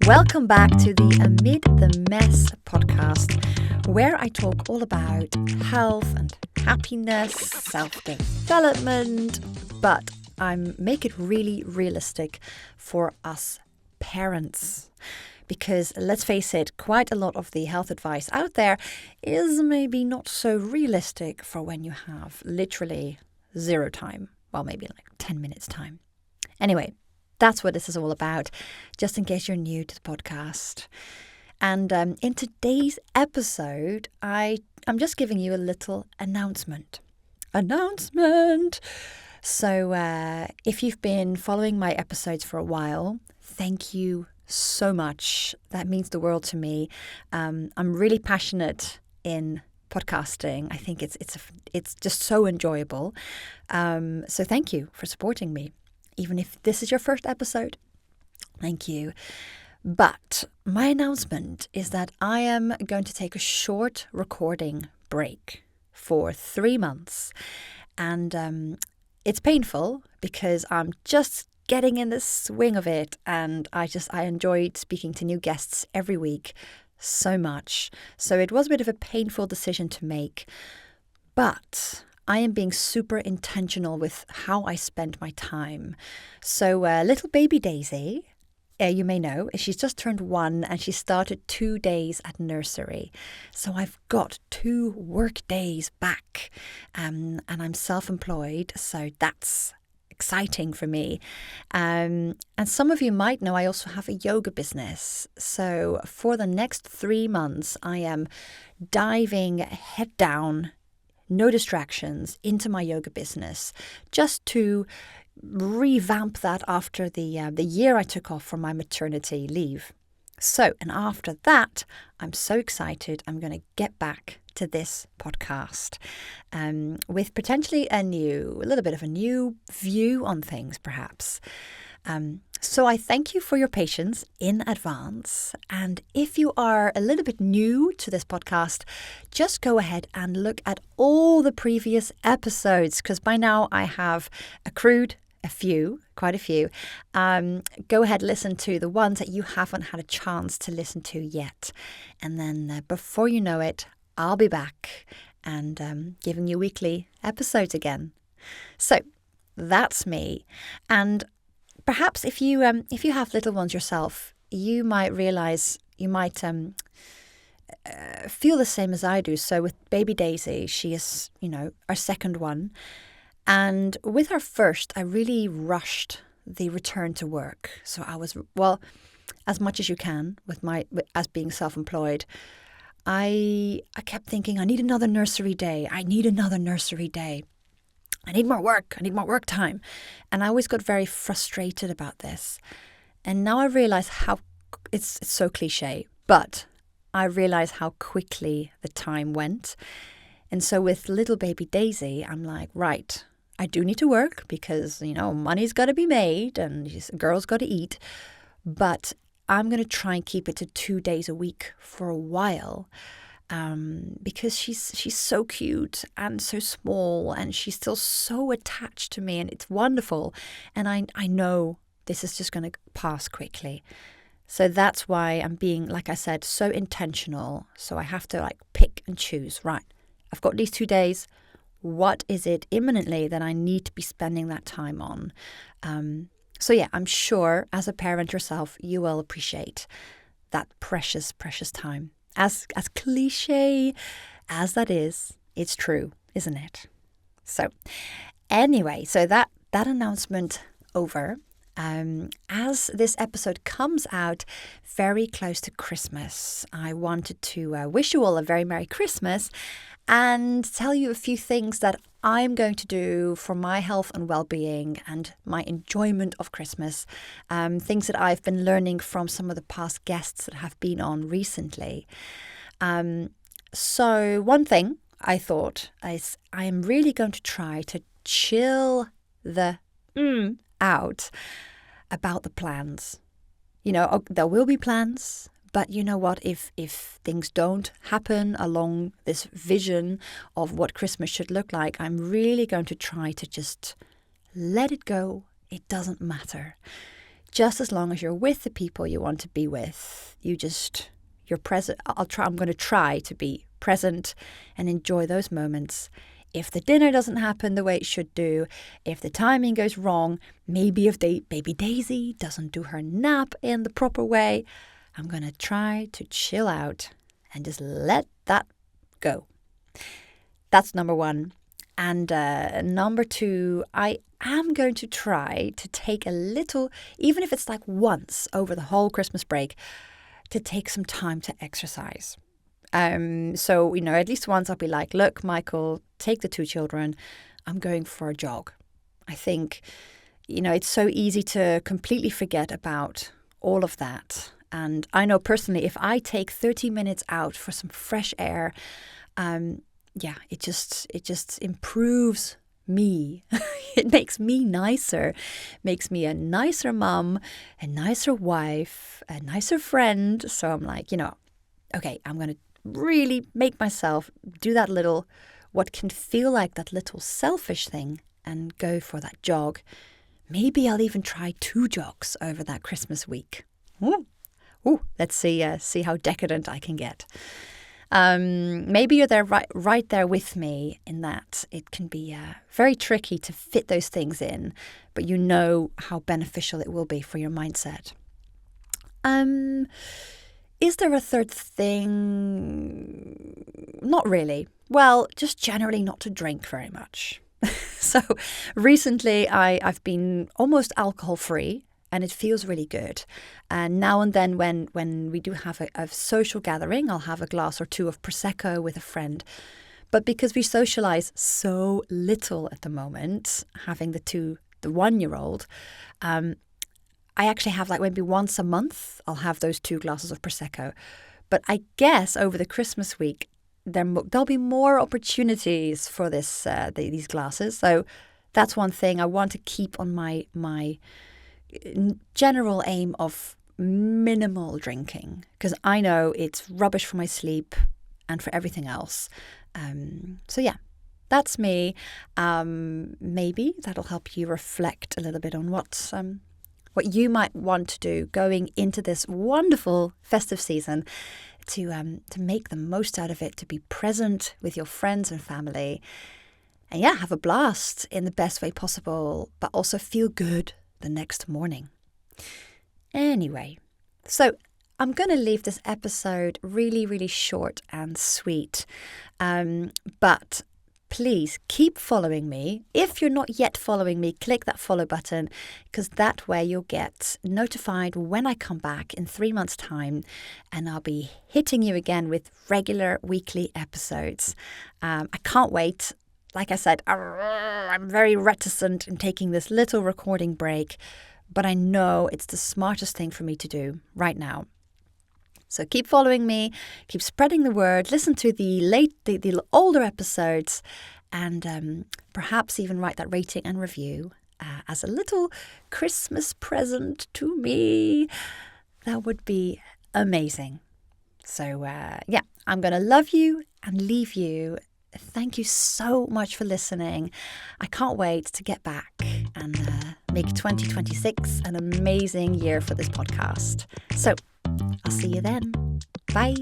Welcome back to the Amid the Mess podcast, where I talk all about health and happiness, self-development, but I make it really realistic for us parents. Because let's face it, quite a lot of the health advice out there is maybe not so realistic for when you have literally zero time. Well, maybe like 10 minutes time. Anyway, that's what this is all about, just in case you're new to the podcast. And in today's episode, I'm just giving you a little announcement. So if you've been following my episodes for a while, thank you so much. That means the world to me. I'm really passionate in podcasting. I think it's just so enjoyable. So thank you for supporting me. Even if this is your first episode, thank you. But my announcement is that I am going to take a short recording break for 3 months. And it's painful because I'm just getting in the swing of it. And I enjoyed speaking to new guests every week so much. So it was a bit of a painful decision to make. But I am being super intentional with how I spend my time. So little baby Daisy, you may know, she's just turned 1 and she started 2 days at nursery. So I've got 2 work days back and I'm self-employed. So that's exciting for me. And some of you might know I also have a yoga business. So for the next 3 months, I am diving head down, no distractions, into my yoga business, just to revamp that after the year I took off from my maternity leave. So, and after that, I'm so excited. I'm going to get back to this podcast with potentially a little bit of a new view on things, perhaps. So I thank you for your patience in advance. And if you are a little bit new to this podcast, just go ahead and look at all the previous episodes, because by now I have accrued quite a few. Go ahead, listen to the ones that you haven't had a chance to listen to yet. And then before you know it, I'll be back and giving you weekly episodes again. So that's me. And perhaps if you have little ones yourself, you might realize, you might feel the same as I do. So with baby Daisy, she is, our second one. And with her first, I really rushed the return to work. So I was, as much as you can as being self-employed, I kept thinking, I need another nursery day. I need more work. I need more work time. And I always got very frustrated about this. And now I realize how, it's so cliche, but I realize how quickly the time went. And so with little baby Daisy, I'm like, right, I do need to work because, money's got to be made and girls got to eat. But I'm going to try and keep it to 2 days a week for a while. Because she's so cute and so small and she's still so attached to me and it's wonderful. And I know this is just going to pass quickly. So that's why I'm being, like I said, so intentional. So I have to pick and choose. Right, I've got these 2 days. What is it imminently that I need to be spending that time on? So yeah, I'm sure as a parent yourself, you will appreciate that precious, precious time. As cliche as that is, it's true, isn't it? So anyway, so that announcement over. As this episode comes out very close to Christmas, I wanted to wish you all a very Merry Christmas and tell you a few things that I'm going to do for my health and well-being and my enjoyment of Christmas. Things that I've been learning from some of the past guests that have been on recently. So one thing I thought is I am really going to try to chill the out about the plans. There will be plans. But you know what, if things don't happen along this vision of what Christmas should look like, I'm really going to try to just let it go. It doesn't matter. just as long as you're with the people you want to be with, you're present. I'm going to try to be present and enjoy those moments. If the dinner doesn't happen the way it should do, if the timing goes wrong, maybe if baby Daisy doesn't do her nap in the proper way, I'm going to try to chill out and just let that go. That's number one. And number two, I am going to try to take a little, even if it's like once over the whole Christmas break, to take some time to exercise. So, at least once I'll be like, look, Michael, take the 2 children. I'm going for a jog. I think, it's so easy to completely forget about all of that. And I know personally, if I take 30 minutes out for some fresh air, it just improves me. It makes me nicer, makes me a nicer mum, a nicer wife, a nicer friend. So I'm like, okay, I'm going to really make myself do that little, what can feel like that little selfish thing and go for that jog. Maybe I'll even try 2 jogs over that Christmas week. Ooh, let's see how decadent I can get. Maybe you're there right there with me in that it can be very tricky to fit those things in, but you know how beneficial it will be for your mindset. Is there a third thing? Not really. Well, just generally not to drink very much. So recently I've been almost alcohol-free and it feels really good. And now and then when we do have a social gathering, I'll have a glass or 2 of Prosecco with a friend. But because we socialize so little at the moment, having the 1-year-old, I actually have like maybe once a month, I'll have those 2 glasses of Prosecco. But I guess over the Christmas week, there'll be more opportunities for these glasses. So that's one thing I want to keep on my general aim of minimal drinking, because I know it's rubbish for my sleep and for everything else. So yeah, that's me. Maybe that'll help you reflect a little bit on what you might want to do going into this wonderful festive season to make the most out of it, to be present with your friends and family, and have a blast in the best way possible, but also feel good the next morning. Anyway, so I'm going to leave this episode really, really short and sweet, but please keep following me. If you're not yet following me, click that follow button, because that way you'll get notified when I come back in 3 months' time, and I'll be hitting you again with regular weekly episodes. I can't wait. Like I said, I'm very reticent in taking this little recording break, but I know it's the smartest thing for me to do right now. So keep following me, keep spreading the word, listen to the older episodes, and perhaps even write that rating and review as a little Christmas present to me. That would be amazing. So I'm going to love you and leave you. Thank you so much for listening. I can't wait to get back and make 2026 an amazing year for this podcast. So I'll see you then. Bye.